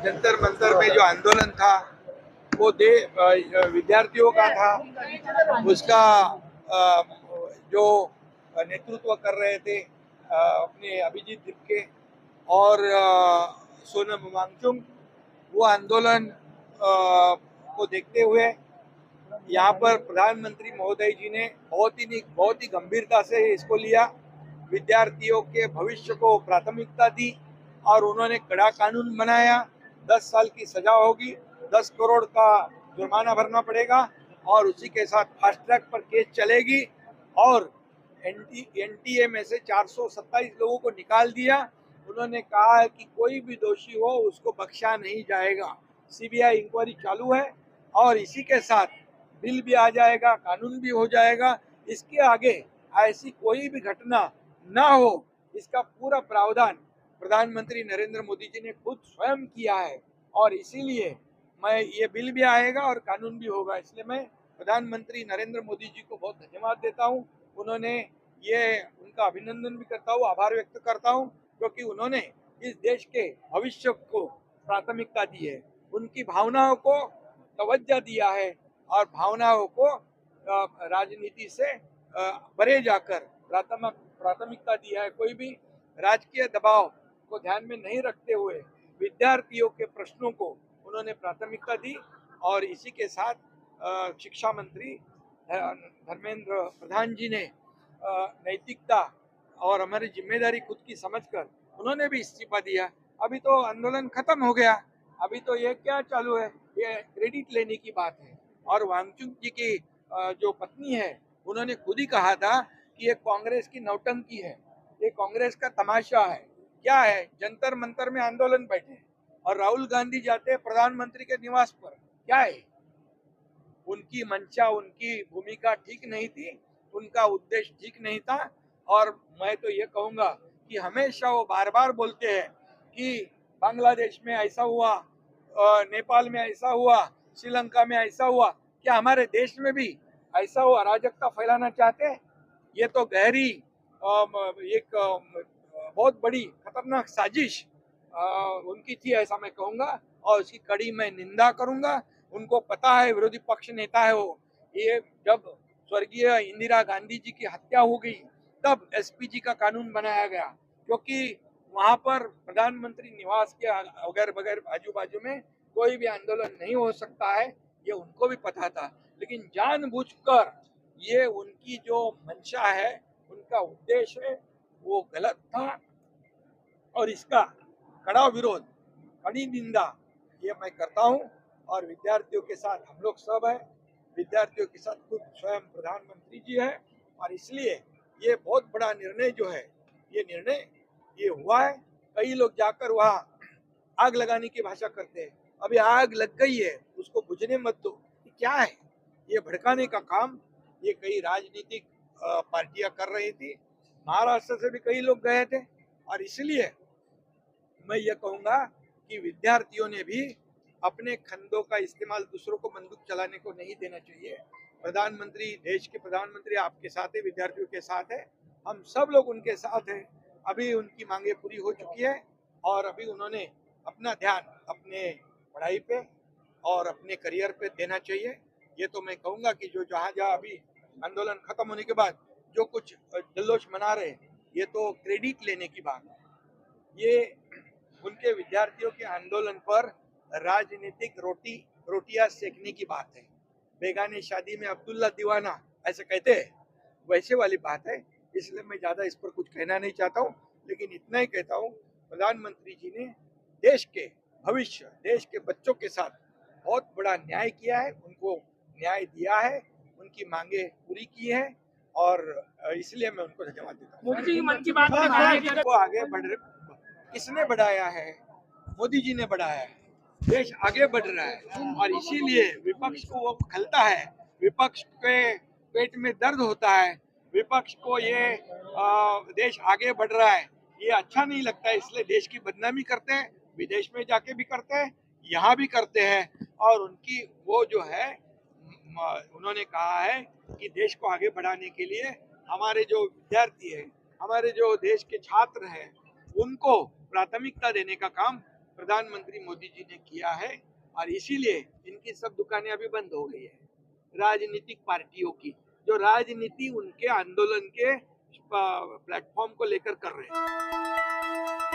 जंतर मंतर में जो आंदोलन था वो विद्यार्थियों का था। उसका जो नेतृत्व कर रहे थे अपने अभिजीत दिपके और सोनम वांगचुक, वो आंदोलन को देखते हुए यहाँ पर प्रधानमंत्री महोदय जी ने बहुत ही गंभीरता से इसको लिया। विद्यार्थियों के भविष्य को प्राथमिकता दी और उन्होंने कड़ा कानून बनाया। 10 साल की सजा होगी, 10 करोड़ का जुर्माना भरना पड़ेगा और उसी के साथ फास्ट ट्रैक पर केस चलेगी। और एनटीए में से 427 लोगों को निकाल दिया। उन्होंने कहा है कि कोई भी दोषी हो उसको बख्शा नहीं जाएगा। सीबीआई इंक्वायरी चालू है और इसी के साथ बिल भी आ जाएगा, कानून भी हो जाएगा। इसके आगे ऐसी कोई भी घटना ना हो, इसका पूरा प्रावधान प्रधानमंत्री नरेंद्र मोदी जी ने खुद स्वयं किया है और इसीलिए मैं ये बिल भी आएगा और कानून भी होगा। इसलिए मैं प्रधानमंत्री नरेंद्र मोदी जी को बहुत धन्यवाद देता हूँ। उन्होंने उनका अभिनंदन भी करता हूँ, आभार व्यक्त करता हूँ, क्योंकि उन्होंने इस देश के भविष्य को प्राथमिकता दी है, उनकी भावनाओं को तवज्जो दिया है और भावनाओं को राजनीति से परे जाकर प्राथमिकता दिया है। कोई भी राजकीय दबाव को ध्यान में नहीं रखते हुए विद्यार्थियों के प्रश्नों को उन्होंने प्राथमिकता दी और इसी के साथ शिक्षा मंत्री धर्मेंद्र प्रधान जी ने नैतिकता और हमारी जिम्मेदारी खुद की समझकर उन्होंने भी इस्तीफा दिया। अभी तो आंदोलन खत्म हो गया, अभी तो ये क्या चालू है, ये क्रेडिट लेने की बात है। और वांगचुक जी की जो पत्नी है, उन्होंने खुद ही कहा था कि ये कांग्रेस की नौटंकी है, ये कांग्रेस का तमाशा है। क्या है, जंतर मंतर में आंदोलन बैठे और राहुल गांधी जाते हैं प्रधानमंत्री के निवास पर, क्या है? उनकी मंशा, उनकी भूमिका ठीक नहीं थी, उनका उद्देश्य ठीक नहीं था। और मैं तो ये कहूँगा कि हमेशा वो बार बार बोलते हैं कि बांग्लादेश में ऐसा हुआ, नेपाल में ऐसा हुआ, श्रीलंका में ऐसा हुआ, क्या हमारे देश में भी ऐसा हो अराजकता फैलाना चाहते हैं? ये तो गहरी एक बहुत बड़ी खतरनाक साजिश उनकी थी, ऐसा मैं कहूँगा और उसकी कड़ी मैं निंदा करूँगा। उनको पता है, विरोधी पक्ष नेता है वो, ये जब स्वर्गीय इंदिरा गांधी जी की हत्या हो गई तब एसपीजी का कानून बनाया गया, क्योंकि वहां पर प्रधानमंत्री निवास के अगर बगैर आजू बाजू में कोई भी आंदोलन नहीं हो सकता है, ये उनको भी पता था। लेकिन जानबूझकर ये उनकी जो मंशा है, उनका उद्देश्य है, वो गलत था और इसका कड़ा विरोध, कड़ी निंदा ये मैं करता हूँ। और विद्यार्थियों के साथ हम लोग सब है, विद्यार्थियों के साथ खुद स्वयं प्रधानमंत्री जी है और इसलिए ये बहुत बड़ा निर्णय जो है, ये निर्णय ये हुआ है। कई लोग जाकर वहाँ आग लगाने की भाषा करते हैं, अभी आग लग गई है, उसको बुझने मत दो। क्या है ये भड़काने का काम? ये कई राजनीतिक पार्टियां कर रही थी। महाराष्ट्र से भी कई लोग गए थे और इसलिए मैं ये कहूँगा कि विद्यार्थियों ने भी अपने खंडों का इस्तेमाल दूसरों को बंदूक चलाने को नहीं देना चाहिए। प्रधानमंत्री, देश के प्रधानमंत्री आपके साथ है, विद्यार्थियों के साथ है, हम सब लोग उनके साथ हैं। अभी उनकी मांगे पूरी हो चुकी है और अभी उन्होंने अपना ध्यान अपने पढ़ाई पे और अपने करियर पे देना चाहिए। ये तो मैं कहूँगा कि जो जहाँ जहाँ अभी आंदोलन खत्म होने के बाद जो कुछ जल्लोश मना रहे, ये तो क्रेडिट लेने की बात है। ये उनके विद्यार्थियों के आंदोलन पर राजनीतिक रोटियां सेकने की बात है। बेगानी शादी में अब्दुल्ला दीवाना ऐसे कहते हैं, वैसे वाली बात है। इसलिए मैं ज्यादा इस पर कुछ कहना नहीं चाहता हूँ, लेकिन इतना ही कहता हूँ, प्रधानमंत्री जी ने देश के भविष्य, देश के बच्चों के साथ बहुत बड़ा न्याय किया है, उनको न्याय दिया है, उनकी मांगे पूरी की है और इसलिए मैं उनको धन्यवाद देता हूँ। मोदी जी मन की बात में वो आगे बढ़ रहे, किसने बढ़ाया है? मोदी जी ने बढ़ाया है। देश आगे बढ़ रहा है और इसीलिए विपक्ष को वो खलता है, विपक्ष के पेट में दर्द होता है, विपक्ष को ये देश आगे बढ़ रहा है ये अच्छा नहीं लगता है, इसलिए देश की बदनामी करते हैं, विदेश में जाके भी करते हैं, यहाँ भी करते हैं। और उनकी वो जो है, उन्होंने कहा है कि देश को आगे बढ़ाने के लिए हमारे जो विद्यार्थी है, हमारे जो देश के छात्र हैं, उनको प्राथमिकता देने का काम प्रधानमंत्री मोदी जी ने किया है और इसीलिए इनकी सब दुकानें अभी बंद हो गई है। राजनीतिक पार्टियों की जो राजनीति उनके आंदोलन के प्लेटफॉर्म को लेकर कर रहे हैं।